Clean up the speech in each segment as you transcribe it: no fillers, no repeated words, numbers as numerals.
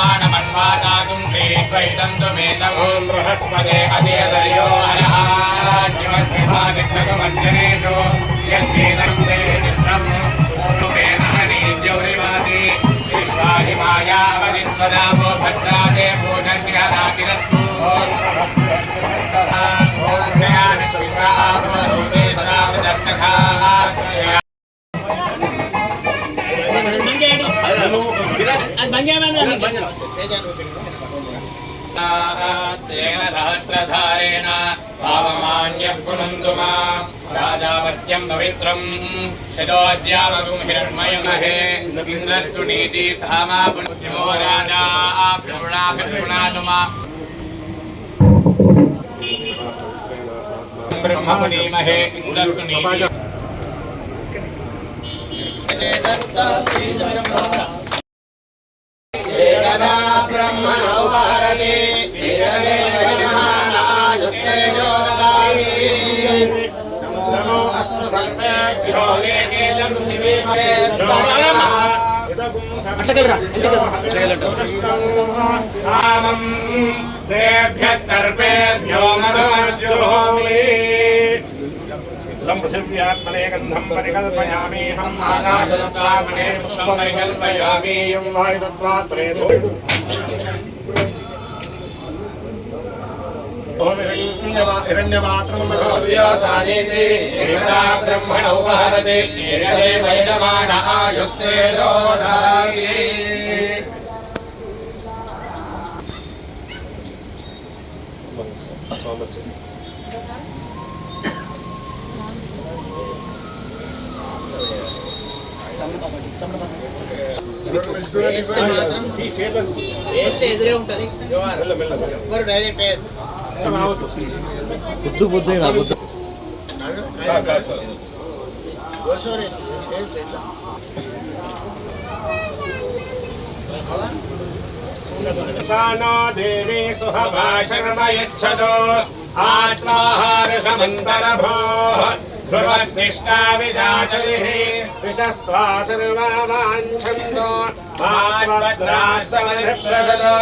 समानमन्वादातुं श्रीद्वैतन्तुमेतम् ॐ बृहस्पते अदेदर्यो अरहाद्यमद्विभागक्षतमज्जनेषु यद्वेदं ते चित्रम् रूपेण हनीद्यौरिवासि विश्वाहि मायावतिस्वदामो भद्राते पूषण्यरातिरस्तु ॐ शभद्रस्वधा ॐ ज्ञानश्वित्राभवरूपे सदा विदर्शकाः तेन सहस्रधारेण पावमान्यः पुनन्तु मां राजावत्यं पवित्रं शतोऽद्यावगुं हिरण्मयमहे इन्द्रस्तु नीति सामा पुण्यमो राजा प्रणुनाभिर्पुणातु मां ब्रह्ममुनीमहे इन्द्रस्तु नीति एकदा ब्रह्मणो भारते वीरदेवयमानाजुस्तेजो ददामि नमो अस्तु सर्वेभ्यो लेकेलं पृथिवीमहे कामं तेभ्यः सर्वेभ्यो मधुमर्जुहोमि पृथिव्यात्मने गन्धं परिकल्पयामि हम आकाशतत्त्वात्मने पुष्पं परिकल्पयामि यं वायुतत्त्वात् प्रेतो ओम हिरण्यपात्रं मधोव्यासानेति एकदा ब्रह्मणो भारते एकदे वैरमान आयुस्ते दोधायि ఎదురే ఉంటుంది డైరెక్ట్ బుద్ధు బుద్ధి देवी सुहभाषर्मयच्छतो आत्माहारसमन्तरभो ध्रुवस्तिष्ठा विजाचलिः विशस्त्वा सर्वमाञ्छन्दो माद्भद्रास्तमधिप्रगतो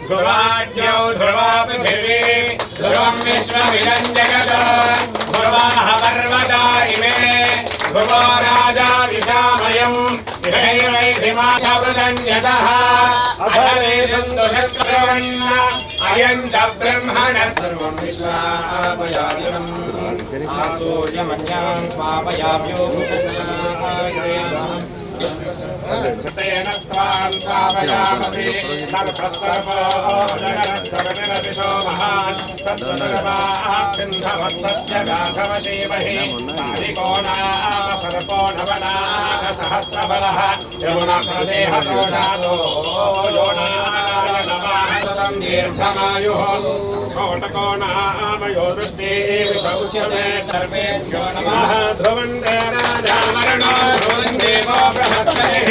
ध्रुवाड्यौ ध्रुवा पृथिवी ध्रुवं विश्वमिदं जगत् ध्रुवाः पर्वता इमे ध्रुवो राजा विशामयम् इहैवैधिमाशवृदन्यतः अधरे सन्तु शत्रवन्न अयं च ब्रह्मणः सर्वं विश्वापयामिनम् आसूर्यमन्यां स्वापयाम्योऽभूषणाय तेन त्वां स्थापयामसि सर्वस्सर्वो जगत्सर्वनिरतिशो महान् तत्सर्वाः सिन्धवत्तस्य गाथमशीमहि कालिको नाम सर्पो नवनाथसहस्रबलः यमुनप्रदेहतो योनाय नमः ततं दीर्घमायुः कोटको नाम यो दृष्टिविशौच्यते सर्वेभ्यो नमः ध्रुवन्ते राजामरणो ध्रुवन् देवो बृहस्पतिः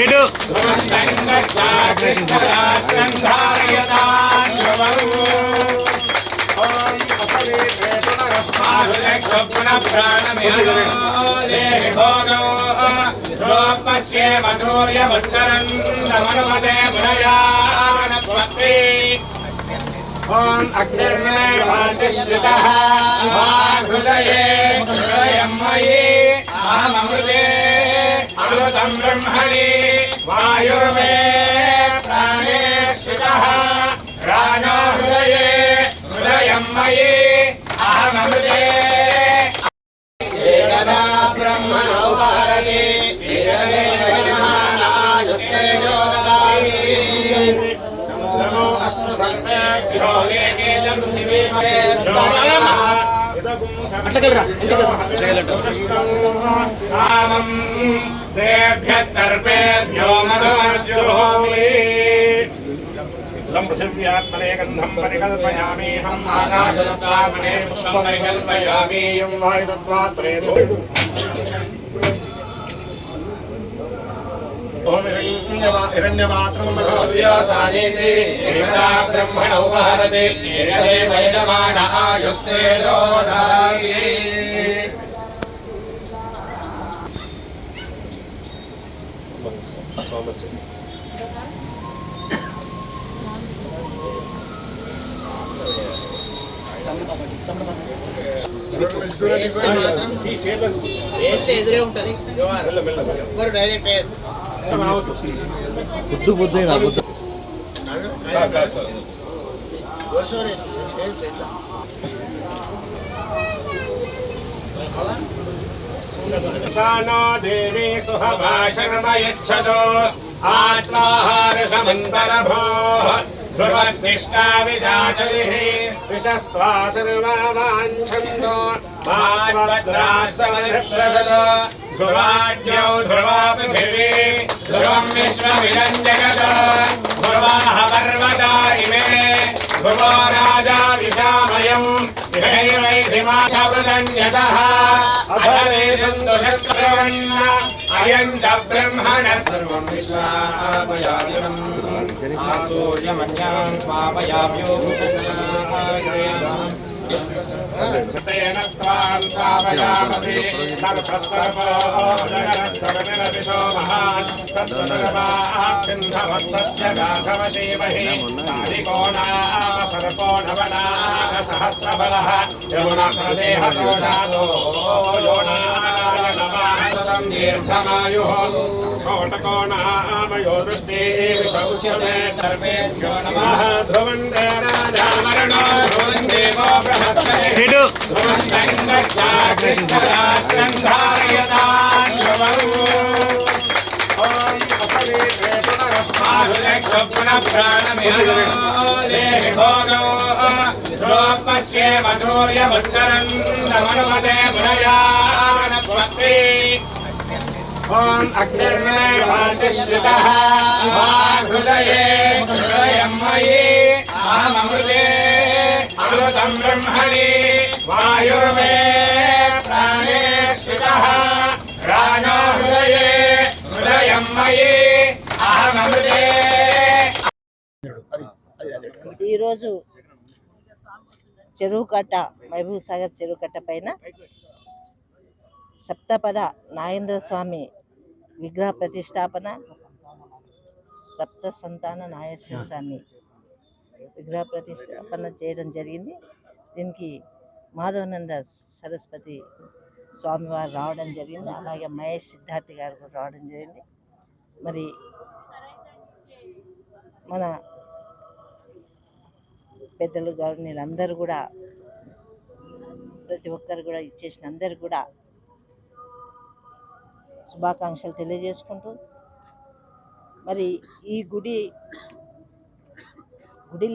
ओम अग्निर्मेवाचिश्रितः हृदये हृदयं मयि अहममृते अमृतं ब्रह्मणि वायुर्मे प्राणे श्रितः प्राणो हृदये हृदयं मयि अहममृते एकदा ब्रह्मणो भारते वीरदेवयमानाजुस्तेजो ददामि नमो अस्तु सर्वेभ्यो लेकेलं पृथिवीमहे कामं तेभ्यः सर्वेभ्यो मधुमर्जुहोमि पृथिव्यात्मने गन्धं परिकल्पयामि हम आकाशतत्त्वात्मने पुष्पं परिकल्पयामि यं वायुतत्त्वात् प्रेतो ओम हिरण्यपात्रं मधोव्यासानेति एकदा ब्रह्मणो भारते एकदे वैरमान आयुस्ते दोधायि వేస్తే ఎదురే ఉంటుంది ఎవరు డైరెక్ట్ వేయదు. బుద్ధు బుద్ధి ఓసోరే ఏం చేసా सानो देवी सुहभाषणमयच्छतो आत्माहारसमन्तरभोः ध्रुवस्तिष्ठा विजाचलिः विशस्त्वा सर्वमाञ्छन्तो माद्भद्रास्तमधिप्रसदो ध्रुवाड्यौ ध्रुवा पृथिवी ध्रुवं विश्वमिदं जगत् ध्रुवाः पर्वता इमे ध्रुवो राजा विशामयम् इहैवैधिमाथवृदन्यतः अधरे सन्तुषत्रवन्न अयं च ब्रह्मणः सर्वं विश्वामयामिदम् आसूर्यमन्यां स्वामयाम्योऽभूषणाग्रेयम् तेन त्वां स्थापयामसि सर्वसर्वो जगत्सर्वनिरपिशो महान् तत्सर्वाच्छिन्नभक्तस्य गाथवशीमहि कालिको नाम सर्पो नवनाथसहस्रबलः यमुनप्रदेहतो जातो योनाय नमः ततं दीर्घमायुः कोटको नाम यो दृष्टिविशौच्यते सर्वेभ्यो नमः ध्रुवन्ते राजामरणो ध्रुवन् देवो बृहस्पतिः कृष्णराष्ट्रं धारयतान् ध्रुवम् ॐ असवेत्रे पुनरस्माहुलक्षुणप्राणमिहनो देहि भोगो ध्रुवपश्येम सूर्यमुत्तरं नमनुमते मुनयानस्वस्ति ॐ अग्निर्मे वाचिश्रितः हृदये हृदयं मयि अहममृते अमृतं ब्रह्मणि वायुर्मे प्राणे श्रितः प्राणो हृदये हृदयं मयि अहममृते ఈరోజు చెరువు కట్ట మహబూబ్ సాగర్ చెరువు కట్ట పైన సప్తపద నాగేంద్ర స్వామి విగ్రహ ప్రతిష్టాపన, సప్త సంతాన నాగేశ్వర స్వామి విగ్రహ ప్రతిష్టాపన చేయడం జరిగింది. దీనికి మాధవనంద సరస్వతి స్వామివారు రావడం జరిగింది. అలాగే మహేష్ సిద్ధార్థి గారు కూడా రావడం జరిగింది. మరి మన పెద్దలు గవర్నీలందరూ కూడా ప్రతి ఒక్కరు కూడా ఇచ్చేసిన అందరు కూడా శుభాకాంక్షలు తెలియజేసుకుంటూ, మరి ఈ గుడి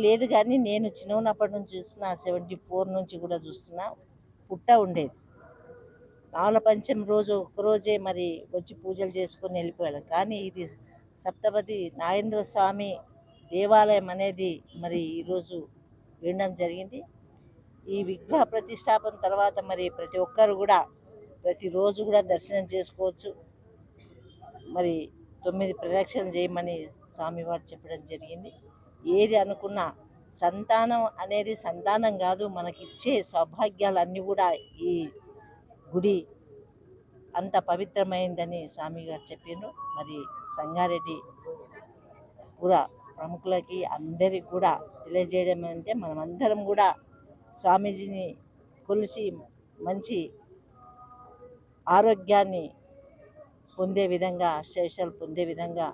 లేదు కానీ నేను చిన్నప్పటి నుంచి చూస్తున్నా, 74 నుంచి కూడా చూస్తున్నా. పుట్ట ఉండేది. నావల పంచం రోజు ఒక్కరోజే మరి వచ్చి పూజలు చేసుకొని వెళ్ళిపోయాను. కానీ ఇది సప్తపది నాగేంద్ర స్వామి దేవాలయం అనేది మరి ఈరోజు వినడం జరిగింది. ఈ విగ్రహ ప్రతిష్టాపన తర్వాత మరి ప్రతి ఒక్కరు కూడా ప్రతిరోజు కూడా దర్శనం చేసుకోవచ్చు. మరి 9 ప్రదక్షిణలు చేయమని స్వామివారు చెప్పడం జరిగింది. ఏది అనుకున్నా సంతానం అనేది సంతానం కాదు, మనకిచ్చే సౌభాగ్యాలన్నీ కూడా ఈ గుడి అంత పవిత్రమైందని స్వామి గారు చెప్పిండ్రు. మరి సంగారెడ్డి పుర ప్రముఖులకి అందరికి కూడా తెలియజేయడం అంటే మనమందరం కూడా స్వామీజీని కొలిసి మంచి ఆరోగ్యాన్ని పొందే విధంగా, అష్టైశ్వర్యాలు పొందే విధంగా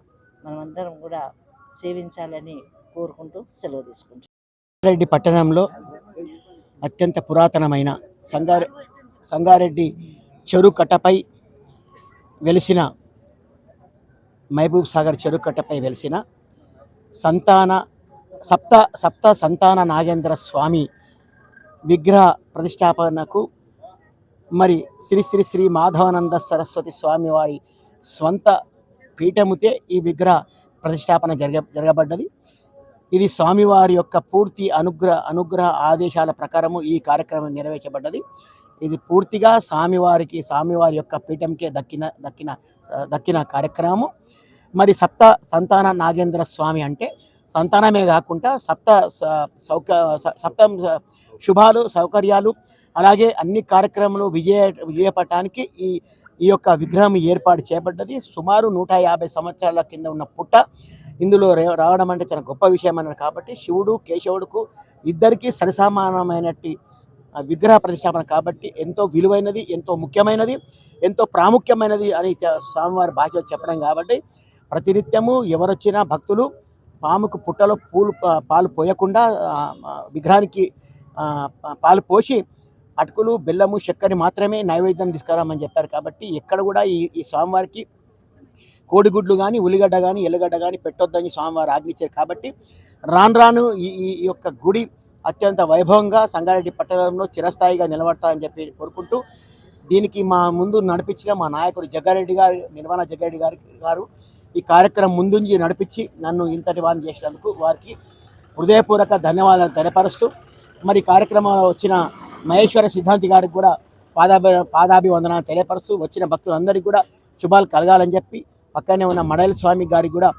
మనమందరం కూడా సేవించాలని కోరుకుంటూ సెలవు తీసుకుంటాం. సంగారెడ్డి పట్టణంలో అత్యంత పురాతనమైన సంగారెడ్డి చెరువు కట్టపై వెలిసిన మహబూబ్ సాగర్ చెరువు కట్టపై వెలిసిన సప్త సంతాన నాగేంద్ర స్వామి విగ్రహ ప్రతిష్టాపనకు మరి శ్రీ శ్రీ శ్రీ మాధవానంద సరస్వతి స్వామి వారి స్వంత పీఠముతే ఈ విగ్రహ ప్రతిష్టాపన జరగబడ్డది. ఇది స్వామివారి యొక్క పూర్తి అనుగ్రహ ఆదేశాల ప్రకారము ఈ కార్యక్రమం నెరవేర్చబడ్డది. ఇది పూర్తిగా స్వామివారి యొక్క పీఠంకే దక్కిన కార్యక్రమము. మరి సప్త సంతాన నాగేంద్ర స్వామి అంటే సంతానమే కాకుండా సప్త శుభాలు సౌకర్యాలు అలాగే అన్ని కార్యక్రమాలు విజయపడటానికి ఈ యొక్క విగ్రహం ఏర్పాటు చేయబడ్డది. సుమారు 150 సంవత్సరాల కింద ఉన్న పుట్ట ఇందులో రావడం అంటే చాలా గొప్ప విషయం అన్నారు. కాబట్టి శివుడు కేశవుడుకు ఇద్దరికీ సరిసమానమైనట్టి విగ్రహ ప్రతిష్టాపన కాబట్టి ఎంతో విలువైనది, ఎంతో ముఖ్యమైనది, ఎంతో ప్రాముఖ్యమైనది అని స్వామివారి భాషలో చెప్పడం కాబట్టి ప్రతినిత్యము ఎవరొచ్చినా భక్తులు పాముకు పుట్టలో పాలు పోయకుండా విగ్రహానికి పాలు పోసి అటుకులు, బెల్లము, చక్కెర మాత్రమే నైవేద్యం తీసుకురామని చెప్పారు. కాబట్టి ఎక్కడ కూడా ఈ స్వామివారికి కోడిగుడ్లు కానీ, ఉల్లిగడ్డ కానీ, ఎల్లుగడ్డ కానీ పెట్టొద్దని స్వామివారు ఆజ్ఞించారు. కాబట్టి రాను ఈ యొక్క గుడి అత్యంత వైభవంగా సంగారెడ్డి పట్టణంలో చిరస్థాయిగా నిలబడతాయని చెప్పి కోరుకుంటూ, దీనికి మా ముందు నడిపించిన మా నాయకుడు జగ్గారెడ్డి గారు, నిర్మలా జగ్గారెడ్డి గారు ఈ కార్యక్రమం ముందుంచి నడిపించి నన్ను ఇంతటి వారిని చేసినందుకు వారికి హృదయపూర్వక ధన్యవాదాలు తెలియపరుస్తూ, మరి కార్యక్రమంలో వచ్చిన మహేశ్వర సిద్ధాంతి గారికి కూడా పాదాభివందనాలు తెలియపరుస్తూ, వచ్చిన భక్తులందరికీ కూడా శుభాలు కలగాలని చెప్పి పక్కనే ఉన్న మడల స్వామి గారికి కూడా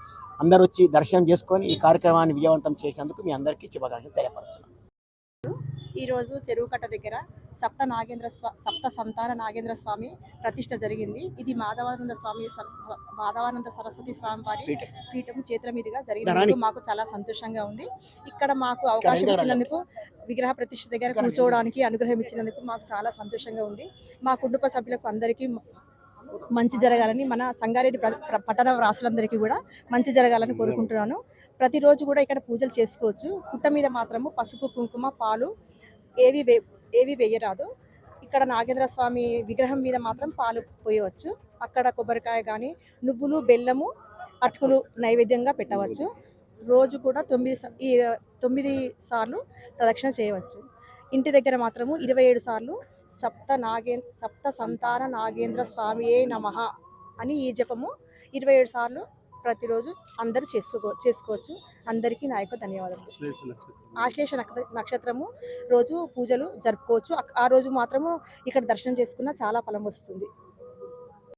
అందరూ వచ్చి దర్శనం చేసుకొని ఈ కార్యక్రమాన్ని విజయవంతం చేసినందుకు మీ అందరికీ శుభాకాంక్షలు తెలియపరుస్తున్నాను. ఈరోజు చెరువు కట్ట దగ్గర సప్త సంతాన నాగేంద్ర స్వామి ప్రతిష్ట జరిగింది. ఇది మాధవానంద సరస్వతి స్వామి వారి పీఠం చేతుల మీదుగా జరిగినందుకు మాకు చాలా సంతోషంగా ఉంది. ఇక్కడ మాకు అవకాశం ఇచ్చినందుకు, విగ్రహ ప్రతిష్ట దగ్గర కూర్చోవడానికి అనుగ్రహం ఇచ్చినందుకు మాకు చాలా సంతోషంగా ఉంది. మా కుటుంబ సభ్యులకు అందరికీ మంచి జరగాలని, మన సంగారెడ్డి పట్టణ వాసులందరికీ కూడా మంచి జరగాలని కోరుకుంటున్నాను. ప్రతిరోజు కూడా ఇక్కడ పూజలు చేసుకోవచ్చు. పుట్ట మీద మాత్రము పసుపు, కుంకుమ, పాలు ఏవి వేయరాదు. ఇక్కడ నాగేంద్ర స్వామి విగ్రహం మీద మాత్రం పాలు పోయవచ్చు. అక్కడ కొబ్బరికాయ కానీ, నువ్వులు, బెల్లము, అటుకులు నైవేద్యంగా పెట్టవచ్చు. రోజు కూడా 9 సార్లు ప్రదక్షిణ చేయవచ్చు. ఇంటి దగ్గర మాత్రము 27 సార్లు సప్త సంతాన నాగేంద్ర స్వామియే నమః అని ఈ జపము 27 సార్లు ప్రతిరోజు అందరూ చేసుకోవచ్చు. అందరికీ నా యొక్క ధన్యవాదాలు. ఆశ్లేష నక్షత్రము రోజు పూజలు జరుపుకోవచ్చు. ఆ రోజు మాత్రము ఇక్కడ దర్శనం చేసుకున్న చాలా ఫలం వస్తుంది.